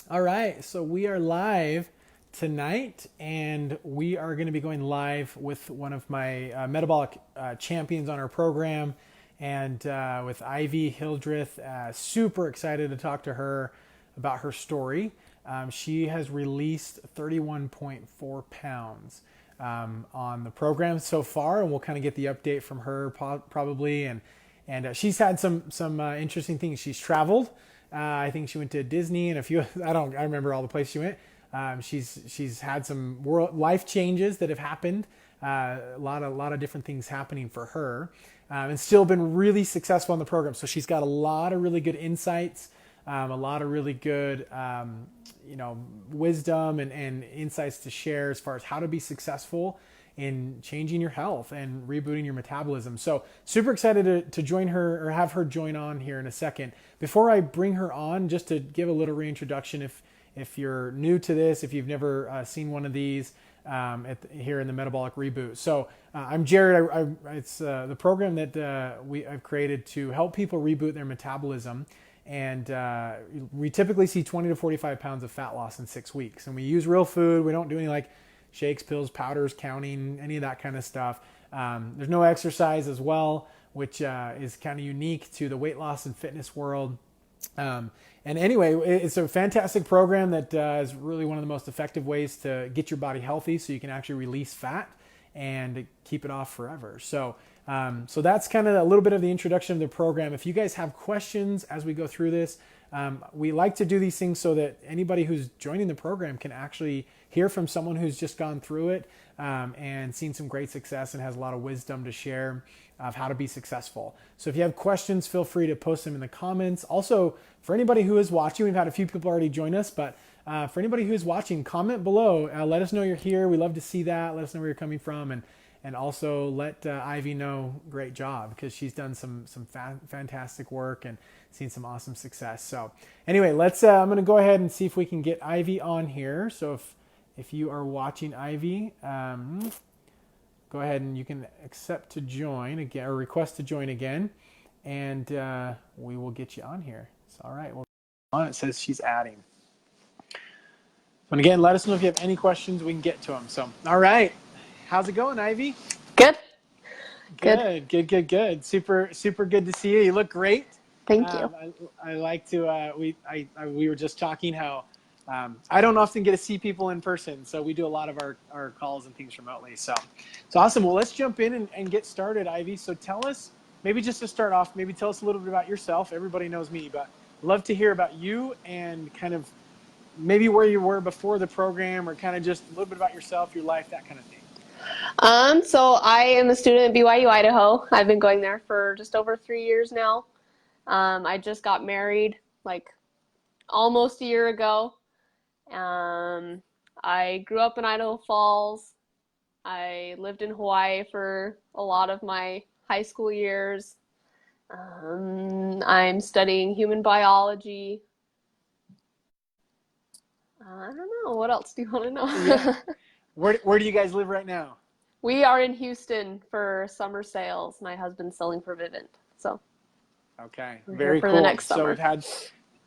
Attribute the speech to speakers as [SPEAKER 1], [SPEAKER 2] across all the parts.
[SPEAKER 1] All right, so we are live tonight, and we are going to be going live with one of my metabolic champions on our program, and with Ivy Hildreth. Super excited to talk to her about her story. She has released 31.4 pounds on the program so far, and we'll kind of get the update from her probably. And she's had some interesting things. She's traveled. I think she went to Disney and a few. I remember all the places she went. She's had some life changes that have happened. A lot of different things happening for her, and still been really successful in the program. So she's got a lot of really good insights, a lot of really good wisdom and insights to share as far as how to be successful in changing your health and rebooting your metabolism. So super excited to join her or have her join on here in a second. Before I bring her on, just to give a little reintroduction, if you're new to this, if you've never seen one of these here in the Metabolic Reboot. So I'm Jared. It's the program that I've created to help people reboot their metabolism. And we typically see 20 to 45 pounds of fat loss in 6 weeks. And we use real food. We don't do any like shakes, pills, powders, counting, any of that kind of stuff. There's no exercise as well, which is kind of unique to the weight loss and fitness world. And anyway, it's a fantastic program that is really one of the most effective ways to get your body healthy so you can actually release fat and keep it off forever. So that's kind of a little bit of the introduction of the program. If you guys have questions as we go through this, we like to do these things so that anybody who's joining the program can actually hear from someone who's just gone through it and seen some great success and has a lot of wisdom to share of how to be successful. So if you have questions, feel free to post them in the comments. Also, for anybody who is watching, we've had a few people already join us, but for anybody who's watching, comment below. Let us know you're here. We love to see that. Let us know where you're coming from, and also let Ivy know great job, because she's done some fantastic work and seen some awesome success. So anyway, I'm going to go ahead and see if we can get Ivy on here. So if you are watching Ivy, go ahead and you can accept to join again or request to join again, and we will get you on here. So all right, well, on it says she's adding. And again, let us know if you have any questions. We can get to them. So all right, how's it going, Ivy?
[SPEAKER 2] Good.
[SPEAKER 1] Good. Super good to see you. You look great.
[SPEAKER 2] Thank you.
[SPEAKER 1] I like to. We were just talking how I don't often get to see people in person, so we do a lot of our calls and things remotely. So it's awesome. Well, let's jump in and get started, Ivy. So tell us, maybe just to start off, maybe tell us a little bit about yourself. Everybody knows me, but love to hear about you and kind of maybe where you were before the program, or kind of just a little bit about yourself, your life, that kind of thing.
[SPEAKER 2] So I am a student at BYU, Idaho. I've been going there for just over 3 years now. I just got married like almost a year ago. I grew up in Idaho Falls. I lived in Hawaii for a lot of my high school years. I'm studying human biology. I don't know. What else do you want to know?
[SPEAKER 1] Yeah. Where do you guys live right now?
[SPEAKER 2] We are in Houston for summer sales. My husband's selling for Vivint, so
[SPEAKER 1] Okay,
[SPEAKER 2] we're here
[SPEAKER 1] very
[SPEAKER 2] for
[SPEAKER 1] cool.
[SPEAKER 2] the next
[SPEAKER 1] So
[SPEAKER 2] summer.
[SPEAKER 1] we've had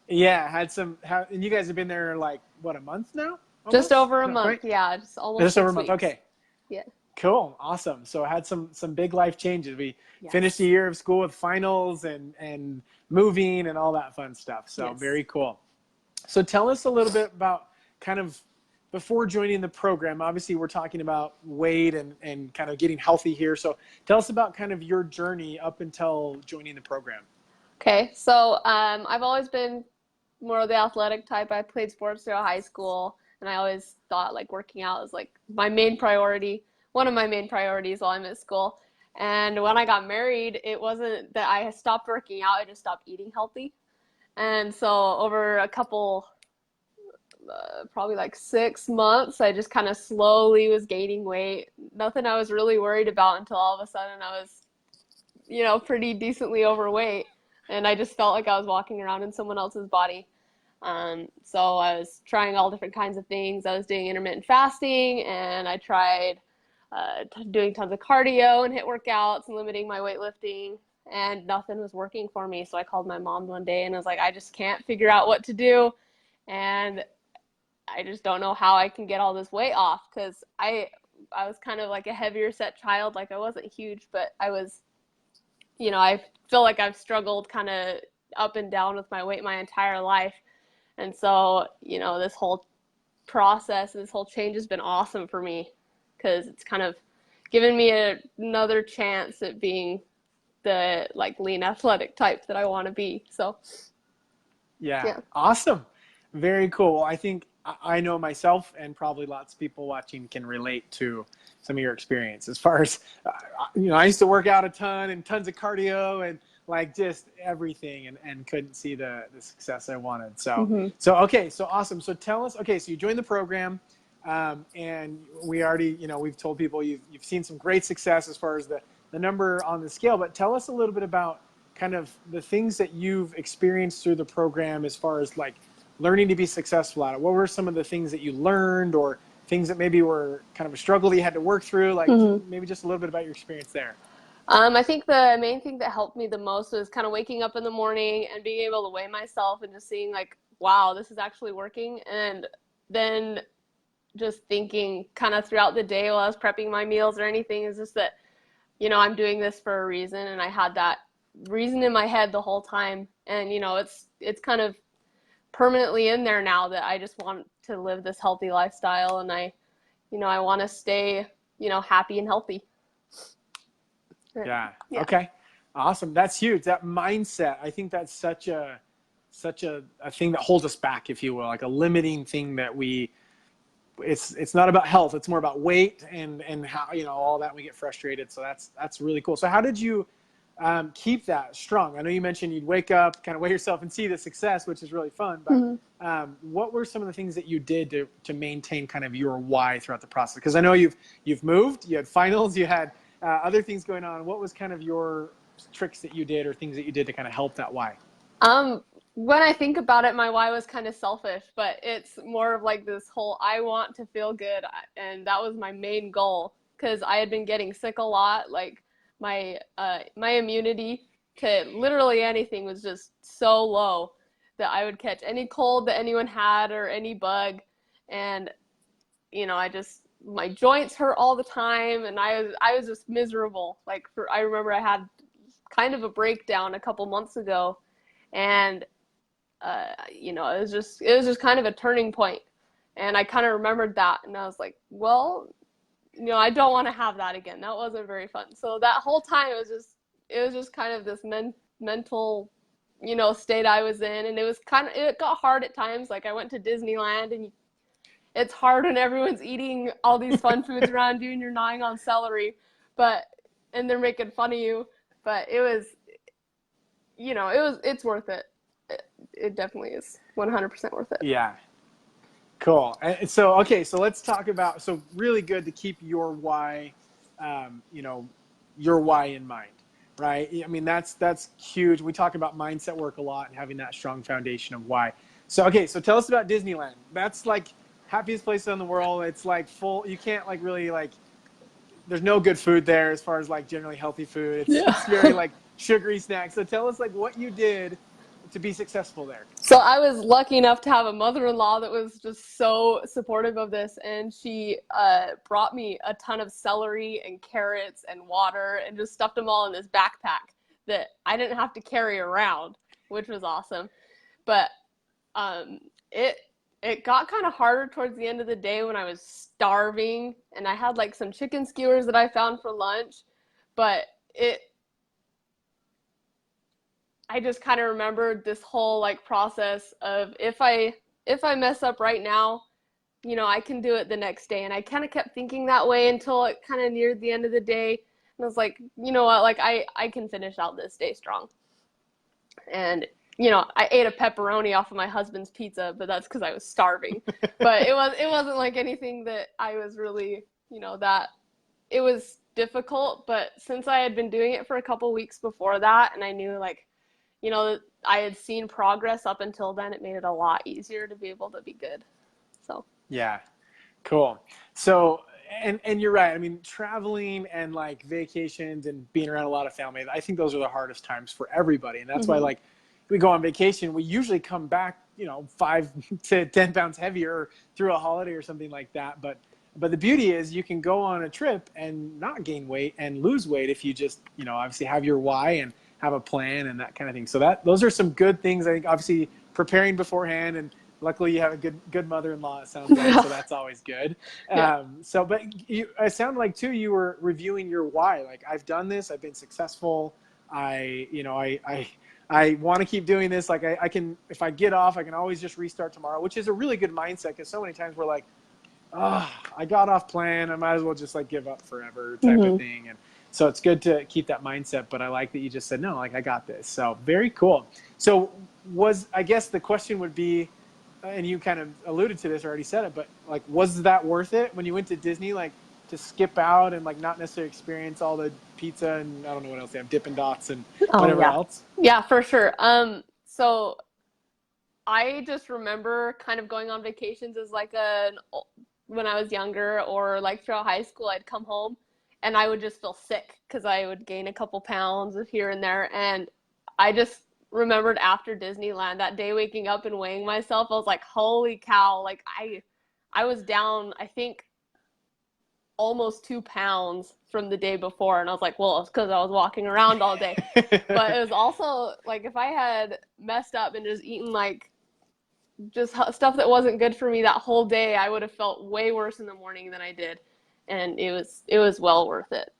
[SPEAKER 1] and you guys have been there like what, a month now?
[SPEAKER 2] Just
[SPEAKER 1] Almost?
[SPEAKER 2] over a
[SPEAKER 1] Not
[SPEAKER 2] month,
[SPEAKER 1] quite.
[SPEAKER 2] yeah, just almost
[SPEAKER 1] Just over a
[SPEAKER 2] 6
[SPEAKER 1] month.
[SPEAKER 2] weeks.
[SPEAKER 1] Okay,
[SPEAKER 2] Yeah.
[SPEAKER 1] cool, awesome. So I had some big life changes. We finished a
[SPEAKER 2] Yes.
[SPEAKER 1] year of school with finals and moving and all that fun stuff. So
[SPEAKER 2] Yes.
[SPEAKER 1] very cool. So tell us a little bit about kind of before joining the program. Obviously, we're talking about weight and kind of getting healthy here. So tell us about kind of your journey up until joining the program.
[SPEAKER 2] Okay, so I've always been more of the athletic type. I played sports throughout high school, and I always thought like working out was like my main priority, one of my main priorities while I'm at school. And when I got married, it wasn't that I stopped working out, I just stopped eating healthy. And so over a couple, probably like 6 months, I just kind of slowly was gaining weight. Nothing I was really worried about until all of a sudden I was, pretty decently overweight. And I just felt like I was walking around in someone else's body. So I was trying all different kinds of things. I was doing intermittent fasting, and I tried doing tons of cardio and HIIT workouts and limiting my weightlifting, and nothing was working for me. So I called my mom one day and I was like, I just can't figure out what to do. and I just don't know how I can get all this weight off, because I was kind of like a heavier set child. Like I wasn't huge, but I was, I feel like I've struggled kind of up and down with my weight my entire life. And so, this whole process, this whole change has been awesome for me, because it's kind of given me another chance at being the like lean athletic type that I want to be. So
[SPEAKER 1] yeah. Awesome. Very cool. Well, I think I know myself, and probably lots of people watching can relate to some of your experience as far as, I used to work out a ton and tons of cardio and like just everything, and couldn't see the success I wanted. So, okay. So awesome. So tell us, okay, so you joined the program, and we already, we've told people you've seen some great success as far as the number on the scale, but tell us a little bit about kind of the things that you've experienced through the program as far as like learning to be successful at it. What were some of the things that you learned, or things that maybe were kind of a struggle that you had to work through? Like maybe just a little bit about your experience there.
[SPEAKER 2] I think the main thing that helped me the most was kind of waking up in the morning and being able to weigh myself and just seeing like, wow, this is actually working. And then just thinking kind of throughout the day while I was prepping my meals or anything, is just that, I'm doing this for a reason. And I had that reason in my head the whole time. And, it's kind of permanently in there now that I just want to live this healthy lifestyle. And I want to stay, happy and healthy.
[SPEAKER 1] Yeah. Okay. Awesome. That's huge. That mindset. I think that's such a thing that holds us back, if you will, like a limiting thing that it's not about health. It's more about weight and how, all that, we get frustrated. So that's really cool. So how did you keep that strong? I know you mentioned you'd wake up, kind of weigh yourself and see the success, which is really fun, but what were some of the things that you did to maintain kind of your why throughout the process? Because I know you've moved, you had finals, you had other things going on. What was kind of your tricks that you did, or things that you did to kind of help that why?
[SPEAKER 2] When I think about it, my why was kind of selfish, but it's more of like this whole, I want to feel good. And that was my main goal, because I had been getting sick a lot. Like my immunity to literally anything was just so low that I would catch any cold that anyone had or any bug. And, my joints hurt all the time, and I was just miserable. Like I remember I had kind of a breakdown a couple months ago, and it was just kind of a turning point. And I kind of remembered that, and I was like, well, I don't want to have that again. That wasn't very fun. So that whole time it was just kind of this mental, state I was in, and it got hard at times. Like I went to Disneyland, and it's hard when everyone's eating all these fun foods around you and you're gnawing on celery, and they're making fun of you. But it was, it's worth it. It definitely is 100% worth it.
[SPEAKER 1] Yeah. Cool. And so, okay, so let's talk about, so really good to keep your why, your why in mind, right? I mean, that's huge. We talk about mindset work a lot and having that strong foundation of why. So, okay, so tell us about Disneyland. That's like happiest place in the world. It's like full, you can't like really like, there's no good food there as far as like generally healthy food. It's very like sugary snacks. So tell us like what you did to be successful there.
[SPEAKER 2] So I was lucky enough to have a mother-in-law that was just so supportive of this, and she brought me a ton of celery and carrots and water and just stuffed them all in this backpack that I didn't have to carry around, which was awesome. But it got kind of harder towards the end of the day when I was starving, and I had like some chicken skewers that I found for lunch, but I just kind of remembered this whole like process of if I mess up right now, I can do it the next day. And I kind of kept thinking that way until it kind of neared the end of the day. And I was like, you know what, like I can finish out this day strong. And, I ate a pepperoni off of my husband's pizza, but that's because I was starving. But it wasn't like anything that I was really, that it was difficult. But since I had been doing it for a couple weeks before that, and I knew like, I had seen progress up until then, it made it a lot easier to be able to be good. So.
[SPEAKER 1] Yeah. Cool. So, and you're right. I mean, traveling and like vacations and being around a lot of family, I think those are the hardest times for everybody. And that's why like we go on vacation, we usually come back, 5 to 10 pounds heavier through a holiday or something like that. But the beauty is you can go on a trip and not gain weight and lose weight if you just, obviously have your why and have a plan and that kind of thing. So those are some good things. I think obviously preparing beforehand, and luckily you have a good mother-in-law, it sounds like, so that's always good.
[SPEAKER 2] Yeah.
[SPEAKER 1] But it sounded like too, you were reviewing your why. Like, I've done this, I've been successful. I want to keep doing this. Like I can, if I get off, I can always just restart tomorrow, which is a really good mindset, because so many times we're like, oh, I got off plan, I might as well just like give up forever type of thing. And so it's good to keep that mindset, but I like that you just said, no, like, I got this. So very cool. So I guess the question would be, and you kind of alluded to this, or already said it, but like, was that worth it when you went to Disney, like to skip out and like not necessarily experience all the pizza and I don't know what else they have, Dippin' Dots and whatever else?
[SPEAKER 2] Yeah, for sure. So I just remember kind of going on vacations as like when I was younger, or like throughout high school, I'd come home and I would just feel sick because I would gain a couple pounds here and there. And I just remembered after Disneyland that day, waking up and weighing myself, I was like, holy cow, like I was down, I think, almost 2 pounds from the day before. And I was like, well, it's because I was walking around all day. But it was also like, if I had messed up and just eaten like just stuff that wasn't good for me that whole day, I would have felt way worse in the morning than I did. And it was well worth it.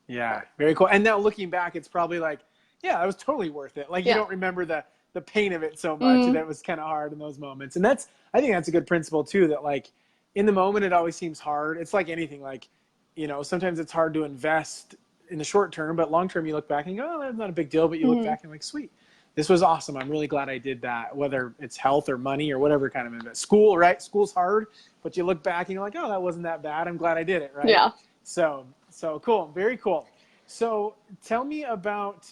[SPEAKER 1] Yeah, very cool. And now looking back, it's probably like, yeah, it was totally worth it. Like, you don't remember the pain of it so much, and that was kind of hard in those moments. And I think that's a good principle too, that like in the moment, it always seems hard. It's like anything, like, sometimes it's hard to invest in the short term, but long term you look back and go, oh, that's not a big deal. But you look back and like, sweet, this was awesome. I'm really glad I did that, whether it's health or money or whatever kind of invest. School, right? School's hard, but you look back and you're like, oh, that wasn't that bad. I'm glad I did it, right?
[SPEAKER 2] Yeah.
[SPEAKER 1] So cool. Very cool. So tell me about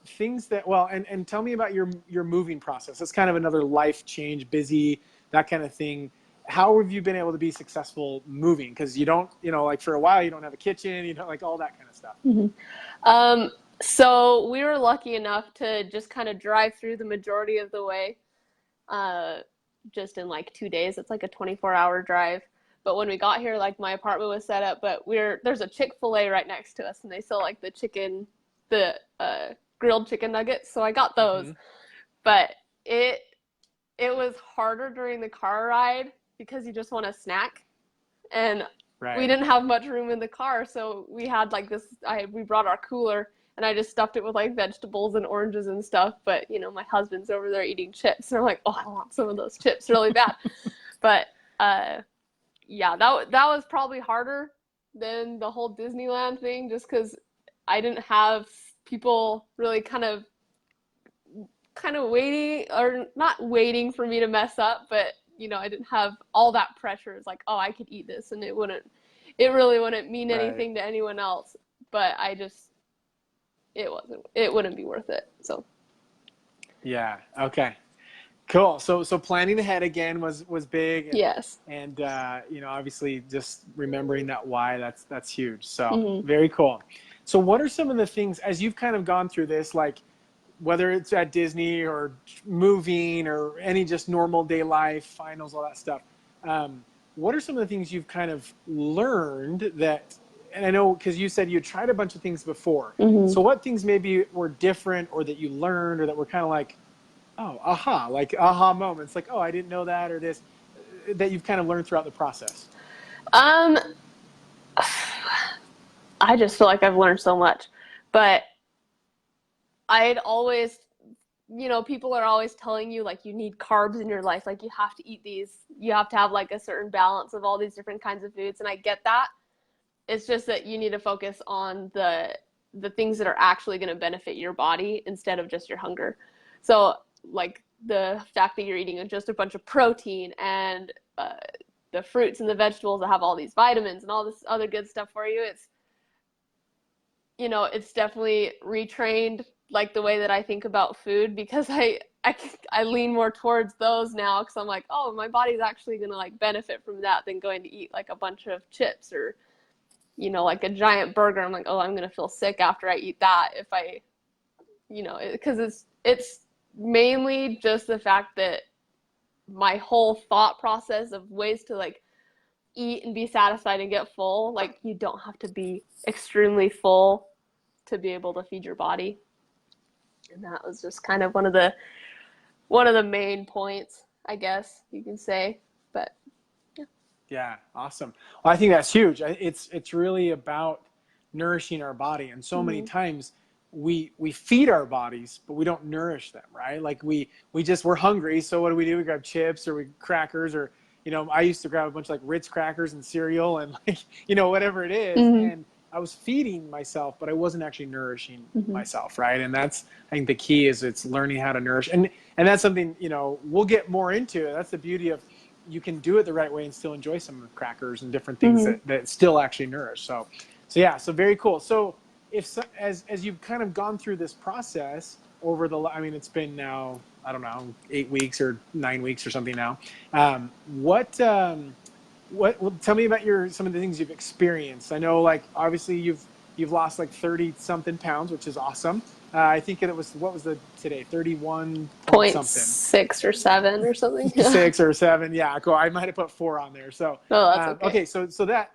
[SPEAKER 1] things that, and tell me about your moving process. That's kind of another life change, busy, that kind of thing. How have you been able to be successful moving? Because you don't, like for a while, you don't have a kitchen, like all that kind of stuff.
[SPEAKER 2] So we were lucky enough to just kind of drive through the majority of the way, just in like 2 days. It's like a 24-hour drive. But when we got here, like my apartment was set up, but there's a Chick-fil-A right next to us, and they sell like the grilled chicken nuggets. So I got those, but it was harder during the car ride because you just want a snack, and we didn't have much room in the car. So we had like we brought our cooler, and I just stuffed it with like vegetables and oranges and stuff. But my husband's over there eating chips, and I'm like, oh, I want some of those chips really bad. But yeah, that was probably harder than the whole Disneyland thing, just because I didn't have people really kind of waiting, or not waiting for me to mess up, but I didn't have all that pressure. It's like, oh, I could eat this, and it really wouldn't mean anything to anyone else. But it wouldn't be worth it. So
[SPEAKER 1] yeah, okay, cool. So planning ahead again was big.
[SPEAKER 2] Yes.
[SPEAKER 1] And obviously just remembering that why, that's huge. So very cool. So what are some of the things, as you've kind of gone through this, like whether it's at Disney or moving or any just normal day life, finals, all that stuff, what are some of the things you've kind of learned that, and I know because you said you tried a bunch of things before, so what things maybe were different, or that you learned, or that were kind of like, oh, aha moments, like, oh, I didn't know that, or this, that you've kind of learned throughout the process?
[SPEAKER 2] I just feel like I've learned so much, but I'd always, people are always telling you like you need carbs in your life, like you have to eat these, you have to have like a certain balance of all these different kinds of foods, and I get that. It's just that you need to focus on the things that are actually going to benefit your body instead of just your hunger. So like the fact that you're eating just a bunch of protein and the fruits and the vegetables that have all these vitamins and all this other good stuff for you, it's definitely retrained like the way that I think about food, because I lean more towards those now, because I'm like, oh, my body's actually going to like benefit from that than going to eat like a bunch of chips or, like a giant burger. I'm like, oh, I'm going to feel sick after I eat that if I, because it's mainly just the fact that my whole thought process of ways to like eat and be satisfied and get full, like you don't have to be extremely full to be able to feed your body. And that was just kind of one of the main points, I guess you can say. But yeah.
[SPEAKER 1] Yeah, awesome. Well, I think that's huge. It's really about nourishing our body, and so many
[SPEAKER 2] Mm-hmm.
[SPEAKER 1] times we feed our bodies, but we don't nourish them, right? Like we're hungry, so what do? We grab chips or we crackers, or I used to grab a bunch of like Ritz crackers and cereal and like whatever it is,
[SPEAKER 2] Mm-hmm.
[SPEAKER 1] and I was feeding myself, but I wasn't actually nourishing
[SPEAKER 2] Mm-hmm.
[SPEAKER 1] myself, right? And that's, I think the key is it's learning how to nourish, and that's something we'll get more into. That's the beauty of, you can do it the right way and still enjoy some of the crackers and different things
[SPEAKER 2] Mm-hmm.
[SPEAKER 1] that still actually nourish. So yeah, so very cool. So as you've kind of gone through this process over I mean, it's been now, I don't know, 8 weeks or 9 weeks or something now. What tell me about some of the things you've experienced. I know, like, obviously you've lost like 30 something pounds, which is awesome. I think it was, what was the today, 31 point
[SPEAKER 2] Point
[SPEAKER 1] something.
[SPEAKER 2] 6 or 7 or something.
[SPEAKER 1] 6 or 7, yeah, cool. I might have put 4 on there. So
[SPEAKER 2] Oh, that's okay.
[SPEAKER 1] okay, so that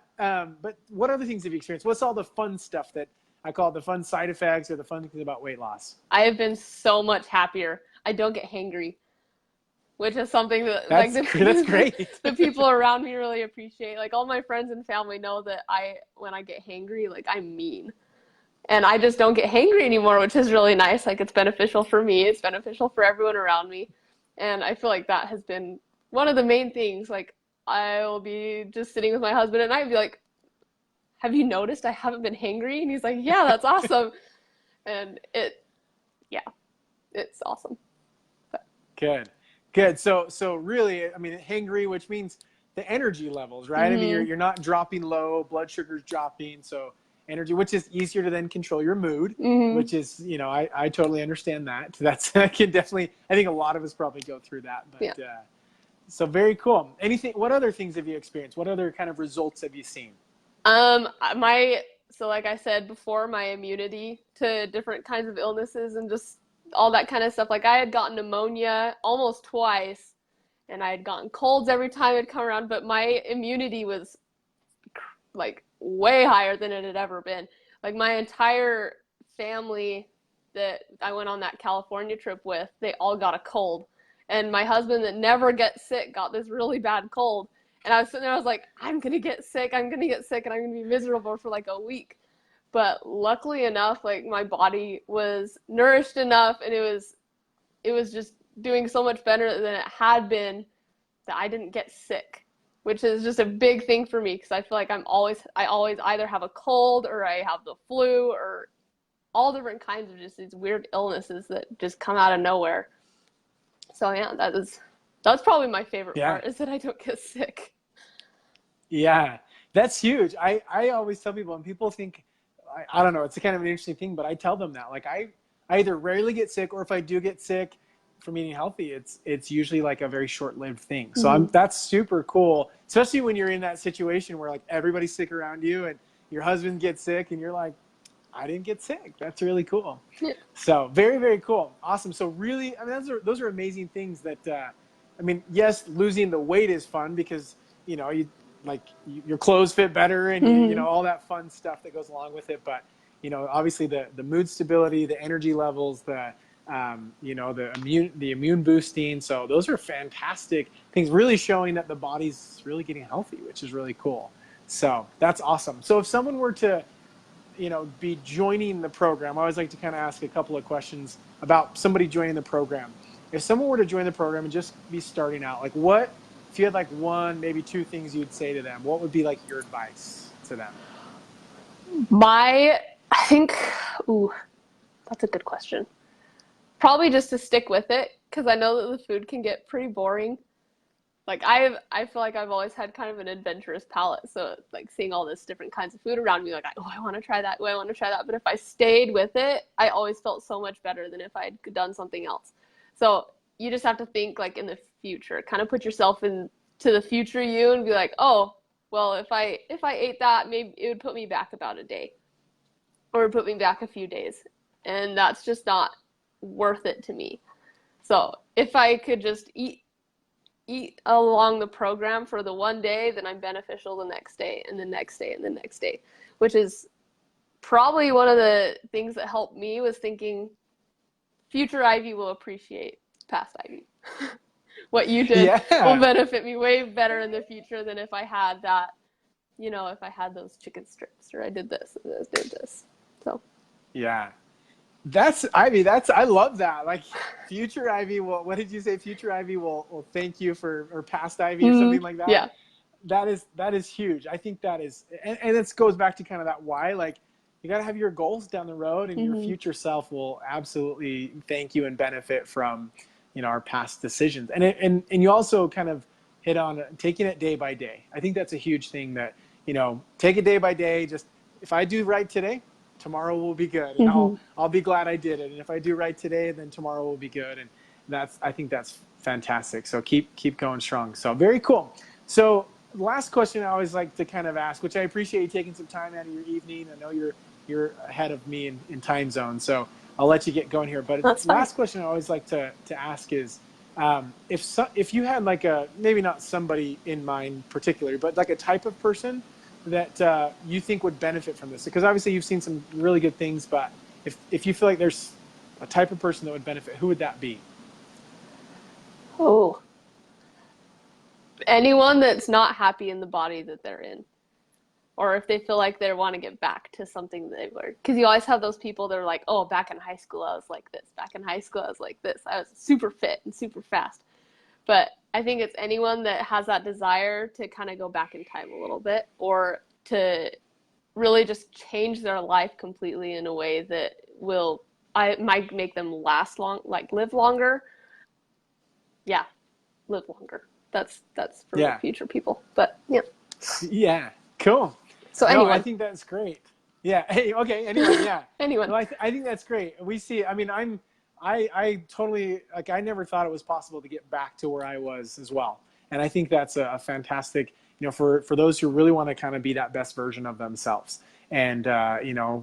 [SPEAKER 1] but what other things have you experienced? What's all the fun stuff that I call the fun side effects or the fun things about weight loss?
[SPEAKER 2] I have been so much happier. I don't get hangry, which is something that like
[SPEAKER 1] That's great.
[SPEAKER 2] the people around me really appreciate. Like all my friends and family know that when I get hangry, like I'm mean. And I just don't get hangry anymore, which is really nice. Like it's beneficial for me. It's beneficial for everyone around me. And I feel like that has been one of the main things. Like I will be just sitting with my husband and I'd be like, have you noticed I haven't been hangry? And he's like, yeah, that's awesome. And yeah, it's awesome. But.
[SPEAKER 1] Good. So really, I mean, hangry, which means the energy levels, right?
[SPEAKER 2] Mm-hmm.
[SPEAKER 1] I mean, you're not dropping low, blood sugar's dropping, so energy, which is easier to then control your mood,
[SPEAKER 2] Mm-hmm.
[SPEAKER 1] which is, I totally understand that. I can definitely, I think a lot of us probably go through that, but
[SPEAKER 2] Yeah.
[SPEAKER 1] So very cool. What other things have you experienced? What other kind of results have you seen?
[SPEAKER 2] So like I said before, my immunity to different kinds of illnesses and just all that kind of stuff. Like I had gotten pneumonia almost twice, and I had gotten colds every time it'd come around, but my immunity was like way higher than it had ever been. Like my entire family that I went on that California trip with, they all got a cold. And my husband that never gets sick got this really bad cold. And I was sitting there, I was like, I'm going to get sick, and I'm going to be miserable for like a week. But luckily enough, like my body was nourished enough, and it was just doing so much better than it had been that I didn't get sick, which is just a big thing for me because I feel like I always either have a cold or I have the flu or all different kinds of just these weird illnesses that just come out of nowhere. So yeah, that's probably my favorite part, is that I don't get sick.
[SPEAKER 1] Yeah, that's huge. I always tell people, and people think, I don't know, it's a kind of an interesting thing, but I tell them that, like, I either rarely get sick, or if I do get sick from eating healthy, it's usually like a very short-lived thing. So
[SPEAKER 2] Mm-hmm.
[SPEAKER 1] that's super cool, especially when you're in that situation where like everybody's sick around you and your husband gets sick and you're like, I didn't get sick. That's really cool.
[SPEAKER 2] Yeah.
[SPEAKER 1] So very, very cool. Awesome. So really, I mean, those are amazing things that, I mean, yes, losing the weight is fun because, your clothes fit better and,
[SPEAKER 2] Mm-hmm.
[SPEAKER 1] all that fun stuff that goes along with it. But, obviously the mood stability, the energy levels, the immune boosting. So those are fantastic things, really showing that the body's really getting healthy, which is really cool. So that's awesome. So if someone were to, be joining the program, I always like to kind of ask a couple of questions about somebody joining the program. If someone were to join the program and just be starting out, like if you had like one, maybe two things you'd say to them, what would be like your advice to them?
[SPEAKER 2] I think, that's a good question. Probably just to stick with it, because I know that the food can get pretty boring. Like I feel like I've always had kind of an adventurous palate, so like seeing all this different kinds of food around me, like I want to try that, I want to try that. But if I stayed with it, I always felt so much better than if I'd done something else. So you just have to think like in the future, kind of put yourself into the future you and be like, oh, well, if I ate that, maybe it would put me back about a day, or it would put me back a few days, and that's just not worth it to me. So if I could just eat along the program for the one day, then I'm beneficial the next day and the next day and the next day, which is probably one of the things that helped me was thinking future Ivy will appreciate past Ivy. What you did will
[SPEAKER 1] Yeah.
[SPEAKER 2] benefit me way better in the future than if I had that, if I had those chicken strips or I did this and this, did this. So.
[SPEAKER 1] Yeah. That's Ivy. I love that. Like future Ivy will, what did you say? Future Ivy will thank you or past Ivy or something like that.
[SPEAKER 2] Yeah.
[SPEAKER 1] That is huge. I think that is, and this goes back to kind of that why, like you got to have your goals down the road and your future self will absolutely thank you and benefit from, our past decisions. And you also kind of hit on taking it day by day. I think that's a huge thing that, take it day by day. Just if I do right today, tomorrow will be good. And I'll be glad I did it. And if I do right today, then tomorrow will be good. And I think that's fantastic. So keep going strong. So very cool. So last question I always like to kind of ask, which I appreciate you taking some time out of your evening. I know you're ahead of me in time zone, so I'll let you get going here. But last question I always like to ask is, if you had like maybe not somebody in mind particularly, but like a type of person that you think would benefit from this, because obviously you've seen some really good things, but if you feel like there's a type of person that would benefit, who would that be?
[SPEAKER 2] Oh, anyone that's not happy in the body that they're in, or if they feel like they want to get back to something they were, because you always have those people that are like, oh, back in high school I was like this, back in high school I was like this, I was super fit and super fast. But I think it's anyone that has that desire to kind of go back in time a little bit, or to really just change their life completely in a way that might make them live longer. Yeah, live longer. That's for future people. But yeah.
[SPEAKER 1] Yeah, cool.
[SPEAKER 2] So anyone.
[SPEAKER 1] No, I think that's great. Yeah. Hey, okay. Anyone. Yeah.
[SPEAKER 2] Anyone.
[SPEAKER 1] No, I think that's great. We see. I mean, I totally like. I never thought it was possible to get back to where I was as well. And I think that's a fantastic. For those who really want to kind of be that best version of themselves, and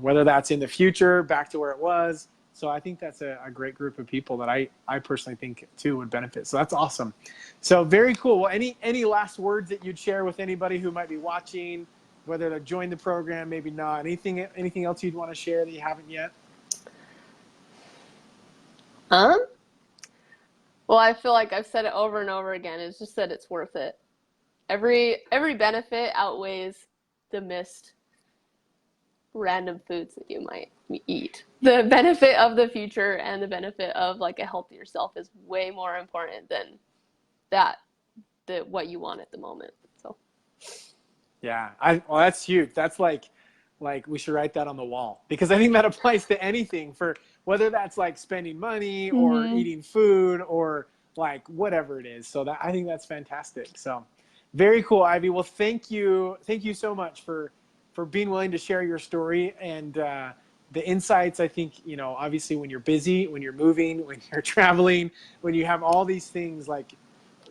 [SPEAKER 1] whether that's in the future, back to where it was. So I think that's a great group of people that I personally think too would benefit. So that's awesome. So very cool. Well, any last words that you'd share with anybody who might be watching, whether to join the program, maybe not, anything else you'd want to share that you haven't yet?
[SPEAKER 2] Well, I feel like I've said it over and over again. It's just that it's worth it. Every benefit outweighs the missed random foods that you might eat. The benefit of the future and the benefit of like a healthier self is way more important than what you want at the moment. So
[SPEAKER 1] yeah, well, that's huge. That's like we should write that on the wall, because I think that applies to anything, for whether that's like spending money or eating food or like whatever it is. So I think that's fantastic. So very cool, Ivy. Well, thank you so much for being willing to share your story and the insights. I think, obviously when you're busy, when you're moving, when you're traveling, when you have all these things, like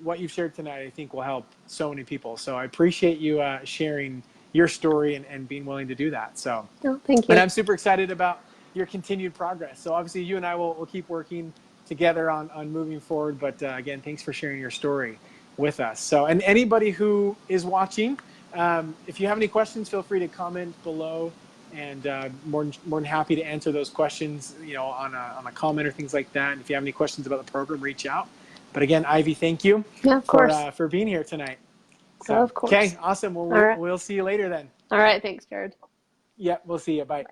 [SPEAKER 1] what you've shared tonight, I think will help so many people. So I appreciate you sharing your story and being willing to do that. So
[SPEAKER 2] thank you.
[SPEAKER 1] And I'm super excited about your continued progress. So obviously you and I will keep working together on moving forward. But again, thanks for sharing your story with us. So, and anybody who is watching, if you have any questions, feel free to comment below, and more than happy to answer those questions, on a comment or things like that. And if you have any questions about the program, reach out. But again, Ivy, thank you for being here tonight. So,
[SPEAKER 2] of course.
[SPEAKER 1] Okay, awesome. Well, we'll see you later then.
[SPEAKER 2] All right. Thanks, Jared.
[SPEAKER 1] Yeah, we'll see you. Bye.